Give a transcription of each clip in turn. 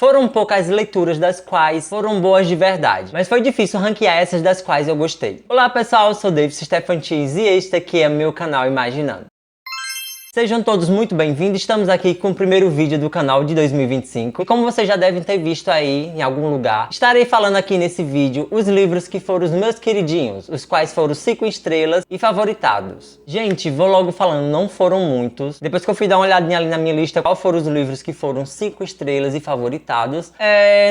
Foram poucas leituras das quais foram boas de verdade, mas foi difícil ranquear essas das quais eu gostei. Olá pessoal, eu sou David Stefantis e este aqui é meu canal Imaginando. Sejam todos muito bem-vindos, estamos aqui com o primeiro vídeo do canal de 2025 e como vocês já devem ter visto aí em algum lugar, estarei falando aqui nesse vídeo os livros que foram os meus queridinhos, os quais foram 5 estrelas e favoritados. Gente, vou logo falando, não foram muitos. Depois que eu fui dar uma olhadinha ali na minha lista, qual foram os livros que foram 5 estrelas e favoritados,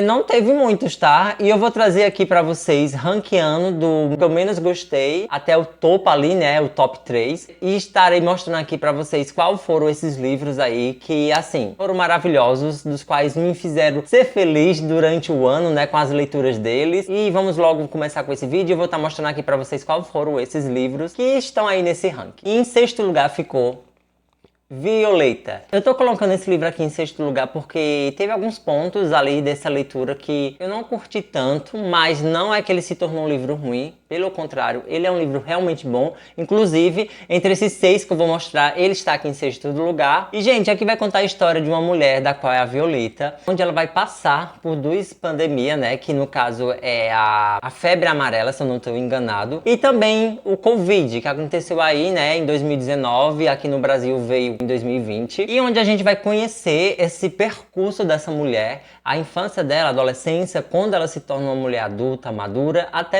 não teve muitos, tá? E eu vou trazer aqui pra vocês, ranqueando do que eu menos gostei até o topo ali, né, o top 3, e estarei mostrando aqui pra vocês qual foram esses livros aí que, assim, foram maravilhosos, dos quais me fizeram ser feliz durante o ano, né, com as leituras deles. E vamos logo começar com esse vídeo. Eu vou estar mostrando aqui pra vocês qual foram esses livros que estão aí nesse ranking. E em sexto lugar ficou Violeta. Eu tô colocando esse livro aqui em sexto lugar porque teve alguns pontos ali dessa leitura que eu não curti tanto, mas não é que ele se tornou um livro ruim, pelo contrário, ele é um livro realmente bom. Inclusive, entre esses 6 que eu vou mostrar, ele está aqui em sexto lugar. E, gente, aqui vai contar a história de uma mulher, da qual é a Violeta, onde ela vai passar por 2 pandemias, né, que no caso é a febre amarela, se eu não estou enganado, e também o Covid, que aconteceu aí, né, em 2019, aqui no Brasil veio em 2020, e onde a gente vai conhecer esse percurso dessa mulher, a infância dela, a adolescência, quando ela se torna uma mulher adulta, madura, até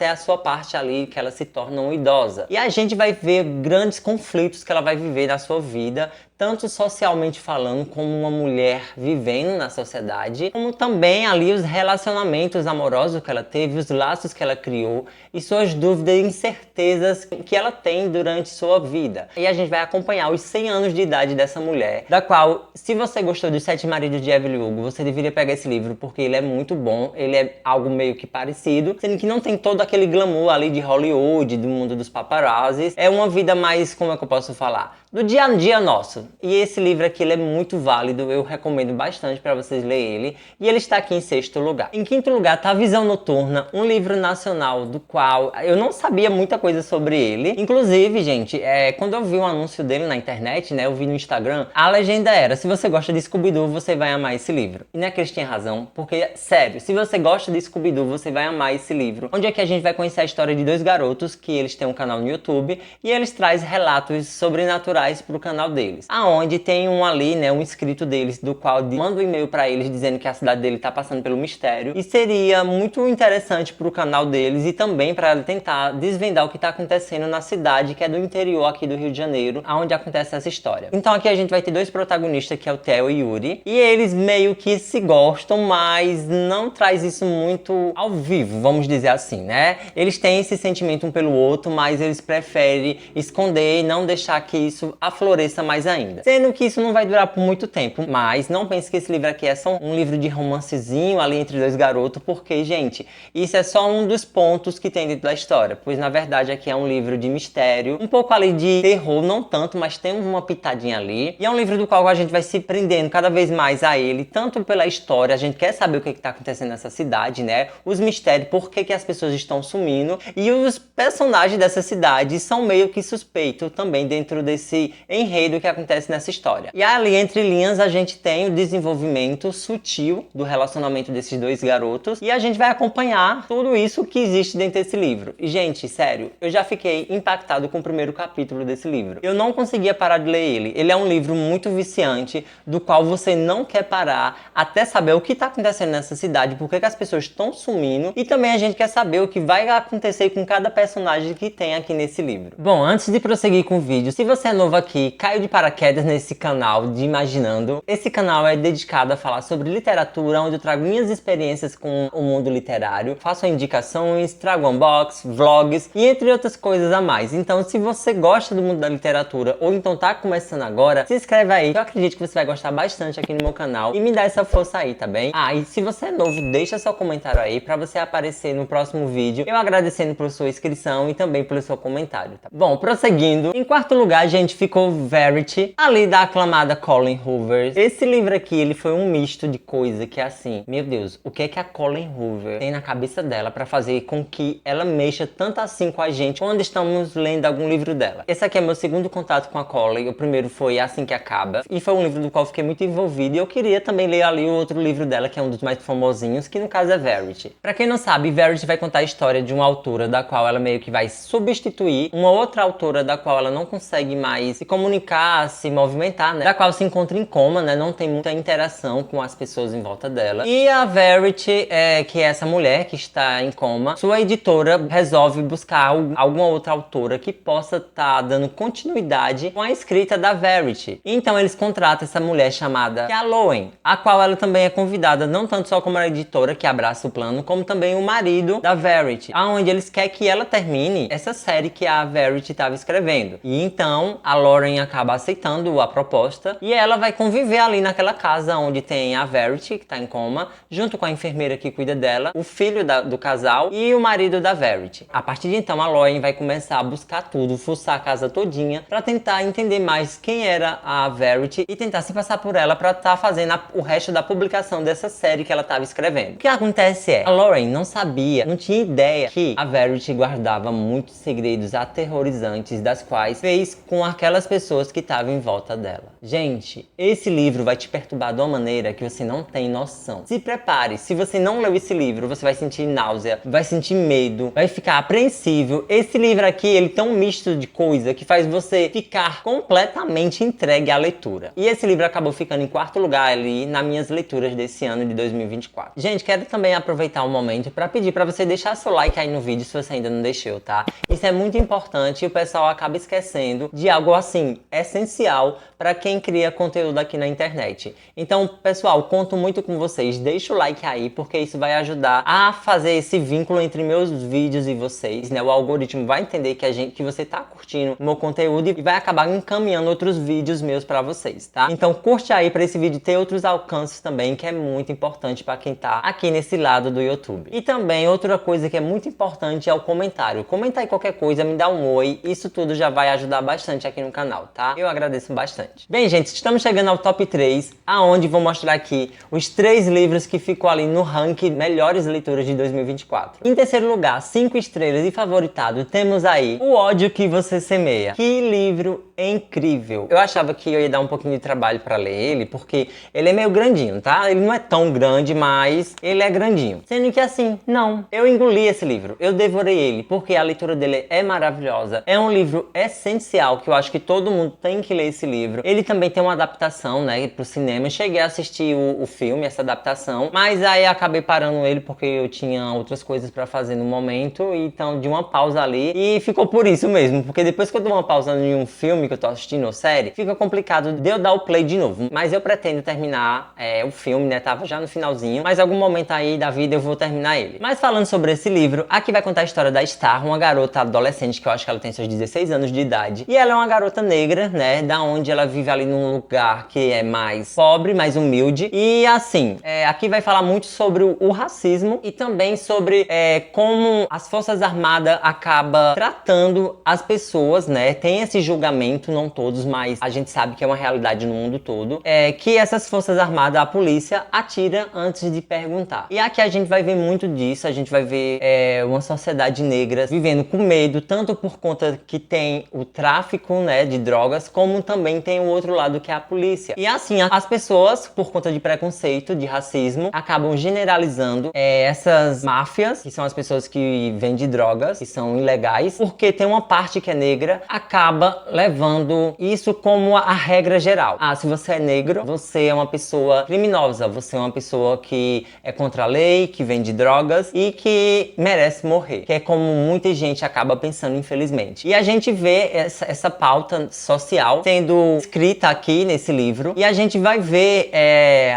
a sua parte ali que ela se torna uma idosa. E a gente vai ver grandes conflitos que ela vai viver na sua vida, tanto socialmente falando, como uma mulher vivendo na sociedade, como também ali os relacionamentos amorosos que ela teve, os laços que ela criou e suas dúvidas e incertezas que ela tem durante sua vida. E a gente vai acompanhar os 100 anos de idade dessa mulher, da qual, se você gostou dos 7 Maridos de Evelyn Hugo, você deveria pegar esse livro, porque ele é muito bom, ele é algo meio que parecido, sendo que não tem todo aquele glamour ali de Hollywood, do mundo dos paparazzis. É uma vida mais, como é que eu posso falar, do dia a dia nosso. E esse livro aqui, ele é muito válido, eu recomendo bastante para vocês lerem ele, e ele está aqui em sexto lugar. Em quinto lugar tá Visão Noturna, um livro nacional do qual eu não sabia muita coisa sobre ele. Inclusive, gente, quando eu vi um anúncio dele na internet, né, eu vi no Instagram, a legenda era: se você gosta de Scooby-Doo, você vai amar esse livro. E não é que eles tinham razão, porque, sério, se você gosta de Scooby-Doo, você vai amar esse livro. Onde é que a gente vai conhecer a história de 2 garotos, que eles têm um canal no YouTube, e eles trazem relatos sobrenaturais pro canal deles, aonde tem um ali, né, um inscrito deles, do qual manda um e-mail para eles dizendo que a cidade dele tá passando pelo mistério, e seria muito interessante pro canal deles e também para tentar desvendar o que tá acontecendo na cidade, que é do interior aqui do Rio de Janeiro, aonde acontece essa história. Então aqui a gente vai ter 2 protagonistas, que é o Theo e Yuri, e eles meio que se gostam, mas não traz isso muito ao vivo, vamos dizer assim, né? Eles têm esse sentimento um pelo outro, mas eles preferem esconder e não deixar que isso afloresça mais ainda. Sendo que isso não vai durar por muito tempo, mas não pense que esse livro aqui é só um livro de romancezinho ali entre 2 garotos, porque, gente, isso é só um dos pontos que tem dentro da história, pois na verdade aqui é um livro de mistério, um pouco ali de terror, não tanto, mas tem uma pitadinha ali, e é um livro do qual a gente vai se prendendo cada vez mais a ele, tanto pela história, a gente quer saber o que está acontecendo nessa cidade, né, os mistérios, por que as pessoas estão sumindo, e os personagens dessa cidade são meio que suspeitos também dentro desse enredo que acontece nessa história. E ali, entre linhas, a gente tem o desenvolvimento sutil do relacionamento desses 2 garotos, e a gente vai acompanhar tudo isso que existe dentro desse livro. E, gente, sério, eu já fiquei impactado com o primeiro capítulo desse livro. Eu não conseguia parar de ler ele. Ele é um livro muito viciante, do qual você não quer parar até saber o que está acontecendo nessa cidade, por que as pessoas estão sumindo, e também a gente quer saber o que vai acontecer com cada personagem que tem aqui nesse livro. Bom, antes de prosseguir com o vídeo, se você é novo aqui, caiu de paraquedas nesse canal de Imaginando. Esse canal é dedicado a falar sobre literatura, onde eu trago minhas experiências com o mundo literário, faço indicações, trago unbox, vlogs e entre outras coisas a mais. Então, se você gosta do mundo da literatura ou então tá começando agora, se inscreve aí, que eu acredito que você vai gostar bastante aqui no meu canal e me dá essa força aí, tá bem? Ah, e se você é novo, deixa seu comentário aí pra você aparecer no próximo vídeo, eu agradecendo por sua inscrição e também pelo seu comentário, tá? Bom, prosseguindo, em quarto lugar, gente, ficou Verity, ali da aclamada Colleen Hoover. Esse livro aqui, ele foi um misto de coisa que é assim, meu Deus, o que é que a Colleen Hoover tem na cabeça dela pra fazer com que ela mexa tanto assim com a gente quando estamos lendo algum livro dela? Esse aqui é meu segundo contato com a Colleen. O primeiro foi Assim que Acaba, e foi um livro do qual fiquei muito envolvido, e eu queria também ler ali o outro livro dela, que é um dos mais famosinhos, que no caso é Verity. Pra quem não sabe, Verity vai contar a história de uma autora da qual ela meio que vai substituir uma outra autora da qual ela não consegue mais se comunicar, se movimentar, né? Da qual se encontra em coma, né? Não tem muita interação com as pessoas em volta dela. E a Verity, que é essa mulher que está em coma, sua editora resolve buscar alguma outra autora que possa estar dando continuidade com a escrita da Verity. Então eles contratam essa mulher chamada Lowen, a qual ela também é convidada não tanto só como a editora que abraça o plano, como também o marido da Verity, aonde eles querem que ela termine essa série que a Verity estava escrevendo. E então a Lauren acaba aceitando a proposta e ela vai conviver ali naquela casa onde tem a Verity, que está em coma, junto com a enfermeira que cuida dela, o filho do casal e o marido da Verity. A partir de então a Lauren vai começar a buscar tudo, fuçar a casa todinha para tentar entender mais quem era a Verity e tentar se passar por ela para estar fazendo o resto da publicação dessa série que ela estava escrevendo. O que acontece é, a Lauren não sabia, não tinha ideia que a Verity guardava muitos segredos aterrorizantes, das quais fez com aquelas pessoas que estavam em volta dela. Gente, esse livro vai te perturbar de uma maneira que você não tem noção. Se prepare, se você não leu esse livro, você vai sentir náusea, vai sentir medo, vai ficar apreensível. Esse livro aqui, ele tem um misto de coisa que faz você ficar completamente entregue à leitura. E esse livro acabou ficando em quarto lugar ali nas minhas leituras desse ano de 2024. Gente, quero também aproveitar um momento para pedir para você deixar seu like aí no vídeo se você ainda não deixou, tá? Isso é muito importante e o pessoal acaba esquecendo de algo assim, essencial para quem cria conteúdo aqui na internet. Então, pessoal, conto muito com vocês. Deixa o like aí, porque isso vai ajudar a fazer esse vínculo entre meus vídeos e vocês, né? O algoritmo vai entender que você tá curtindo o meu conteúdo e vai acabar encaminhando outros vídeos meus para vocês, tá? Então, curte aí para esse vídeo ter outros alcances também, que é muito importante para quem tá aqui nesse lado do YouTube. E também, outra coisa que é muito importante é o comentário. Comenta aí qualquer coisa, me dá um oi, isso tudo já vai ajudar bastante aqui no canal, tá? Eu agradeço bastante. Bem, gente, estamos chegando ao top 3, aonde vou mostrar aqui os 3 livros que ficou ali no ranking melhores leituras de 2024. Em terceiro lugar, 5 estrelas e favoritado, temos aí O Ódio que Você Semeia. Que livro incrível! Eu achava que eu ia dar um pouquinho de trabalho para ler ele, porque ele é meio grandinho, tá? Ele não é tão grande, mas ele é grandinho. Sendo que assim, não. Eu engoli esse livro, eu devorei ele, porque a leitura dele é maravilhosa. É um livro essencial, que eu acho que todo mundo tem que ler esse livro. Ele também tem uma adaptação, né, pro cinema. Eu cheguei a assistir o filme, essa adaptação, mas aí acabei parando ele porque eu tinha outras coisas pra fazer no momento, então de uma pausa ali, e ficou por isso mesmo, porque depois que eu dou uma pausa em um filme que eu tô assistindo ou série, fica complicado de eu dar o play de novo. Mas eu pretendo terminar o filme, né, tava já no finalzinho, mas algum momento aí da vida eu vou terminar ele. Mas falando sobre esse livro, aqui vai contar a história da Star, uma garota adolescente, que eu acho que ela tem seus 16 anos de idade, e ela é uma garota negra, né, da onde ela vive ali num lugar que é mais pobre, mais humilde. E assim, aqui vai falar muito sobre o racismo e também sobre como as Forças Armadas acabam tratando as pessoas, né? Tem esse julgamento, não todos, mas a gente sabe que é uma realidade no mundo todo, que essas Forças Armadas, a polícia, atira antes de perguntar. E aqui a gente vai ver muito disso, a gente vai ver uma sociedade negra vivendo com medo, tanto por conta que tem o tráfico, né, de drogas, como também tem o outro lado que é a polícia. E assim, as pessoas, por conta de preconceito, de racismo, acabam generalizando essas máfias, que são as pessoas que vendem drogas, que são ilegais, porque tem uma parte que é negra, acaba levando isso como a regra geral. Ah, se você é negro, você é uma pessoa criminosa, você é uma pessoa que é contra a lei, que vende drogas e que merece morrer, que é como muita gente acaba pensando, infelizmente. E a gente vê essa pauta social sendo escrita aqui nesse livro, e a gente vai ver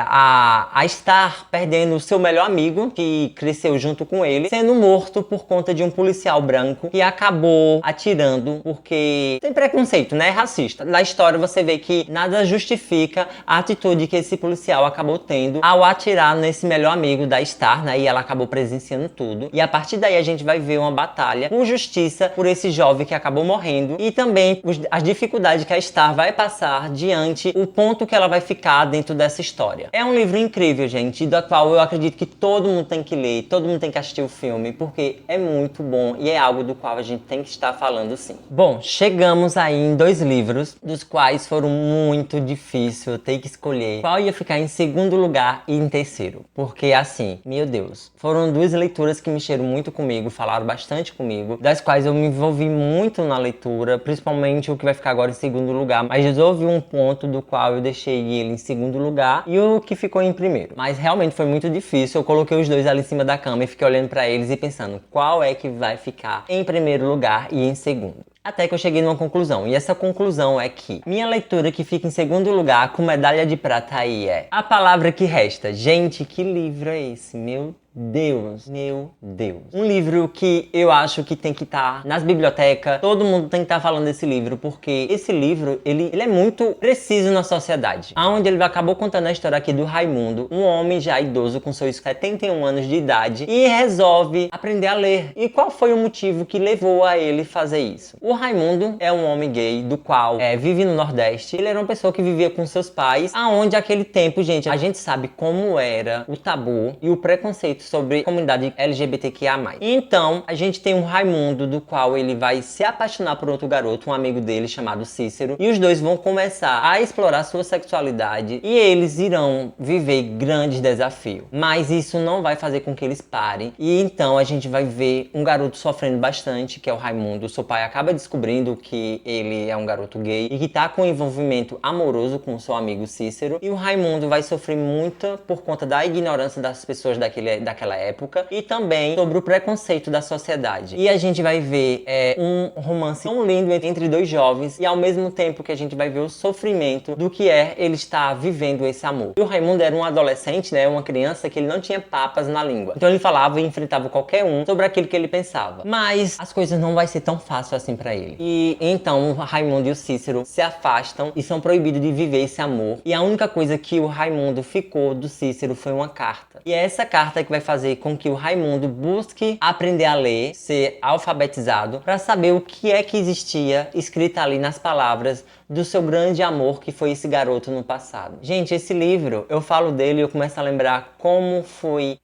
a Star perdendo o seu melhor amigo, que cresceu junto com ele, sendo morto por conta de um policial branco que acabou atirando porque tem preconceito, né? É racista. Na história você vê que nada justifica a atitude que esse policial acabou tendo ao atirar nesse melhor amigo da Star, né? E ela acabou presenciando tudo. E a partir daí a gente vai ver uma batalha por justiça por esse jovem que acabou morrendo, e também as dificuldades que a Star vai passar diante o ponto que ela vai ficar dentro dessa história. É um livro incrível, gente, da qual eu acredito que todo mundo tem que ler, todo mundo tem que assistir o filme, porque é muito bom e é algo do qual a gente tem que estar falando sim. Bom, chegamos aí em 2 livros, dos quais foram muito difícil eu ter que escolher qual ia ficar em segundo lugar e em terceiro. Porque assim, meu Deus, foram 2 leituras que mexeram muito comigo, falaram bastante comigo, das quais eu me envolvi muito na leitura, principalmente o que vai ficar agora em segundo lugar, mas houve um ponto do qual eu deixei ele em segundo lugar e o que ficou em primeiro. Mas realmente foi muito difícil, eu coloquei os 2 ali em cima da cama e fiquei olhando pra eles e pensando qual é que vai ficar em primeiro lugar e em segundo. Até que eu cheguei numa conclusão, e essa conclusão é que minha leitura que fica em segundo lugar com medalha de prata aí é A Palavra que Resta. Gente, que livro é esse? Meu Deus, meu Deus. Um livro que eu acho que tem que estar nas bibliotecas, todo mundo tem que estar falando desse livro, porque esse livro, ele é muito preciso na sociedade. Onde ele acabou contando a história aqui do Raimundo, um homem já idoso com seus 71 anos de idade, e resolve aprender a ler. E qual foi o motivo que levou a ele fazer isso? O Raimundo é um homem gay, do qual vive no Nordeste. Ele era uma pessoa que vivia com seus pais, aonde aquele tempo, gente, a gente sabe como era o tabu e o preconceito sobre a comunidade LGBTQIA+. Então, a gente tem um Raimundo, do qual ele vai se apaixonar por outro garoto, um amigo dele chamado Cícero, e os dois vão começar a explorar sua sexualidade e eles irão viver grandes desafios. Mas isso não vai fazer com que eles parem, e então a gente vai ver um garoto sofrendo bastante, que é o Raimundo. Seu pai acaba descobrindo que ele é um garoto gay e que tá com um envolvimento amoroso com seu amigo Cícero, e o Raimundo vai sofrer muito por conta da ignorância das pessoas daquela época e também sobre o preconceito da sociedade. E a gente vai ver um romance tão lindo entre 2 jovens, e ao mesmo tempo que a gente vai ver o sofrimento do que ele estar vivendo esse amor. E o Raimundo era um adolescente, né, uma criança que ele não tinha papas na língua. Então ele falava e enfrentava qualquer um sobre aquilo que ele pensava. Mas as coisas não vai ser tão fácil assim pra ele. E então o Raimundo e o Cícero se afastam e são proibidos de viver esse amor. E a única coisa que o Raimundo ficou do Cícero foi uma carta. E é essa carta que vai fazer com que o Raimundo busque aprender a ler, ser alfabetizado, para saber o que é que existia escrito ali nas palavras do seu grande amor, que foi esse garoto no passado. Gente, esse livro, eu falo dele e eu começo a lembrar como foi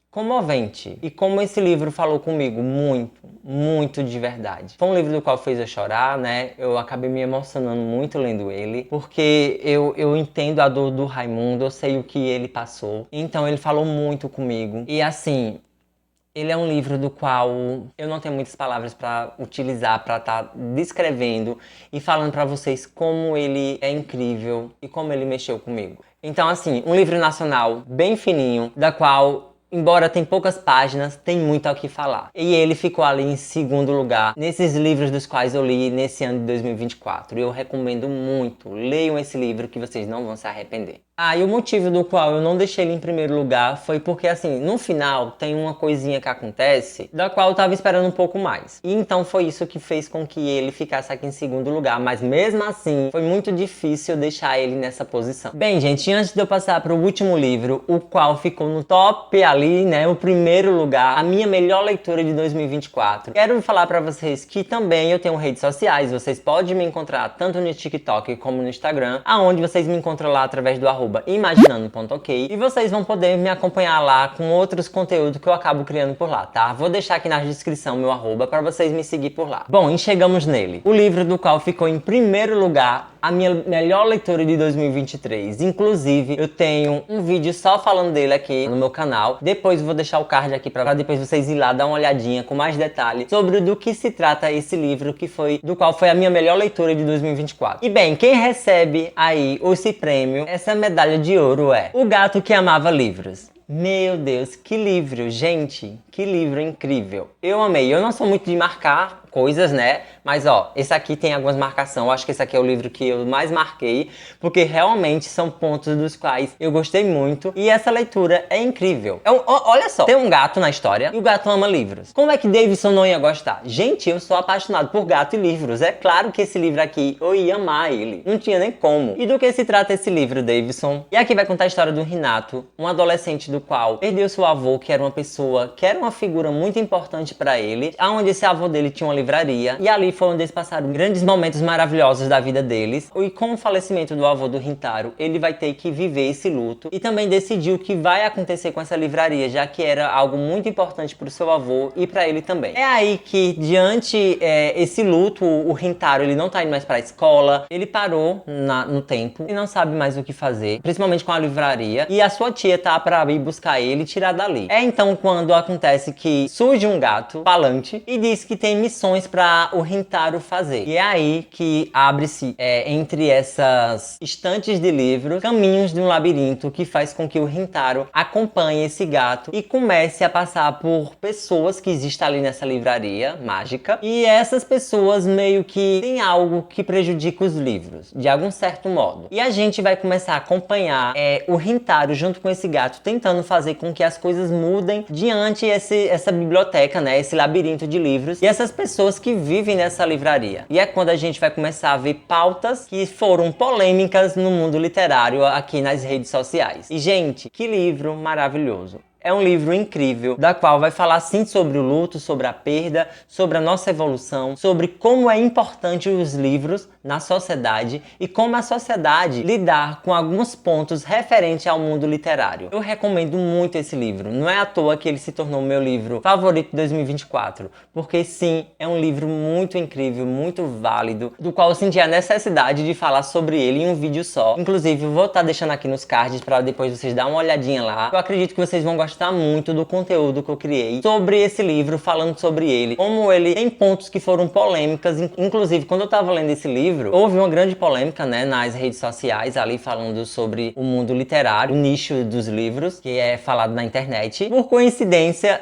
comovente. E como esse livro falou comigo muito, muito de verdade. Foi um livro do qual fez eu chorar, né? Eu acabei me emocionando muito lendo ele, porque eu entendo a dor do Raimundo, eu sei o que ele passou. Então ele falou muito comigo. E assim, ele é um livro do qual eu não tenho muitas palavras para utilizar, para estar descrevendo e falando para vocês como ele é incrível e como ele mexeu comigo. Então assim, um livro nacional bem fininho, da qual, embora tem poucas páginas, tem muito ao que falar. E ele ficou ali em segundo lugar nesses livros dos quais eu li nesse ano de 2024. E eu recomendo muito. Leiam esse livro que vocês não vão se arrepender. E o motivo do qual eu não deixei ele em primeiro lugar foi porque, assim, no final tem uma coisinha que acontece da qual eu tava esperando um pouco mais. E então foi isso que fez com que ele ficasse aqui em segundo lugar. Mas mesmo assim, foi muito difícil deixar ele nessa posição. Bem, gente, antes de eu passar para o último livro, o qual ficou no top ali, né, o primeiro lugar, a minha melhor leitura de 2024. Quero falar para vocês que também eu tenho redes sociais. Vocês podem me encontrar tanto no TikTok como no Instagram, aonde vocês me encontram lá através do @imaginando.ok, e vocês vão poder me acompanhar lá com outros conteúdos que eu acabo criando por lá, tá? Vou deixar aqui na descrição meu arroba para vocês me seguir por lá. Bom, e chegamos nele. O livro do qual ficou em primeiro lugar, a minha melhor leitura de 2023. Inclusive, eu tenho um vídeo só falando dele aqui no meu canal. Depois eu vou deixar o card aqui para depois vocês ir lá dar uma olhadinha com mais detalhes sobre do que se trata esse livro, do qual foi a minha melhor leitura de 2024. E bem, quem recebe aí esse prêmio, essa medalha de ouro, é O Gato que Amava Livros. Meu Deus, que livro, gente, que livro incrível. Eu amei. Eu não sou muito de marcar coisas, né? Mas ó, esse aqui tem algumas marcações. Eu acho que esse aqui é o livro que eu mais marquei, porque realmente são pontos dos quais eu gostei muito. E essa leitura é incrível. Olha só, tem um gato na história e o gato ama livros. Como é que Davidson não ia gostar? Gente, eu sou apaixonado por gato e livros. É claro que esse livro aqui, eu ia amar ele. Não tinha nem como. E do que se trata esse livro, Davidson? E aqui vai contar a história do Renato, um adolescente do qual perdeu seu avô, que era uma pessoa, que era uma figura muito importante para ele, aonde esse avô dele tinha uma livraria, e ali foi onde eles passaram grandes momentos maravilhosos da vida deles. E com o falecimento do avô do Rintaro, ele vai ter que viver esse luto e também decidir o que vai acontecer com essa livraria, já que era algo muito importante para o seu avô e para ele também. É aí que, diante esse luto, o Rintaro ele não tá indo mais para a escola, ele parou no tempo e não sabe mais o que fazer, principalmente com a livraria, e a sua tia tá para ir buscar ele e tirar dali. É então quando acontece que surge um gato falante e diz que tem missões para o Rintaro fazer. E é aí que abre-se entre essas estantes de livros caminhos de um labirinto que faz com que o Rintaro acompanhe esse gato e comece a passar por pessoas que existem ali nessa livraria mágica, e essas pessoas meio que tem algo que prejudica os livros de algum certo modo. E a gente vai começar a acompanhar o Rintaro junto com esse gato tentando fazer com que as coisas mudem diante essa biblioteca, né, esse labirinto de livros e essas pessoas que vivem nessa livraria. E é quando a gente vai começar a ver pautas que foram polêmicas no mundo literário aqui nas redes sociais. E gente, que livro maravilhoso! É um livro incrível, da qual vai falar sim sobre o luto, sobre a perda, sobre a nossa evolução, sobre como é importante os livros na sociedade e como a sociedade lidar com alguns pontos referentes ao mundo literário. Eu recomendo muito esse livro, não é à toa que ele se tornou meu livro favorito de 2024, porque sim, é um livro muito incrível, muito válido, do qual eu senti a necessidade de falar sobre ele em um vídeo só. Inclusive, eu vou estar deixando aqui nos cards para depois vocês darem uma olhadinha lá. Eu acredito que vocês vão gostar muito do conteúdo que eu criei sobre esse livro, falando sobre ele, como ele tem pontos que foram polêmicas. Inclusive, quando eu tava lendo esse livro, houve uma grande polêmica, né, nas redes sociais, ali falando sobre o mundo literário, o nicho dos livros, que é falado na internet. Por coincidência,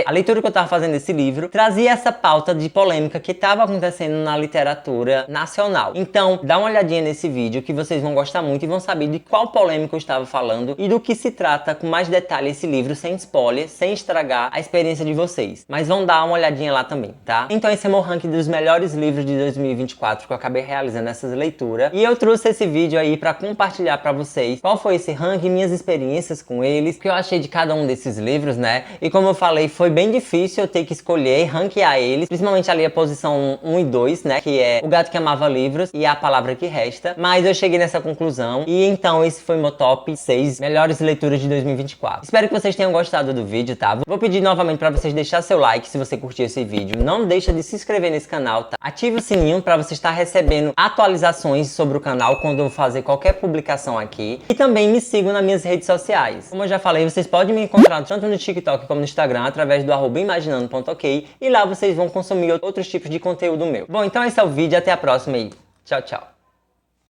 a leitura que eu tava fazendo desse livro trazia essa pauta de polêmica que tava acontecendo na literatura nacional. Então, dá uma olhadinha nesse vídeo que vocês vão gostar muito e vão saber de qual polêmica eu estava falando e do que se trata com mais detalhe esse livro, sem spoiler, sem estragar a experiência de vocês. Mas vão dar uma olhadinha lá também, tá? Então esse é meu ranking dos melhores livros de 2024 que eu acabei realizando essas leituras. E eu trouxe esse vídeo aí pra compartilhar pra vocês qual foi esse ranking, minhas experiências com eles, o que eu achei de cada um desses livros, né? E como eu falei, foi bem difícil eu ter que escolher, ranquear eles, principalmente ali a posição 1 e 2, né? Que é O Gato que Amava Livros e A Palavra que Resta. Mas eu cheguei nessa conclusão e então esse foi meu top 6 melhores leituras de 2024. Espero que vocês tenham gostado do vídeo, tá? Vou pedir novamente pra vocês deixar seu like se você curtiu esse vídeo. Não deixa de se inscrever nesse canal, tá? Ative o sininho pra você estar recebendo atualizações sobre o canal quando eu fazer qualquer publicação aqui. E também me sigam nas minhas redes sociais. Como eu já falei, vocês podem me encontrar tanto no TikTok como no Instagram através do @imaginando.ok, e lá vocês vão consumir outros tipos de conteúdo meu. Bom, então esse é o vídeo. Até a próxima e tchau, tchau.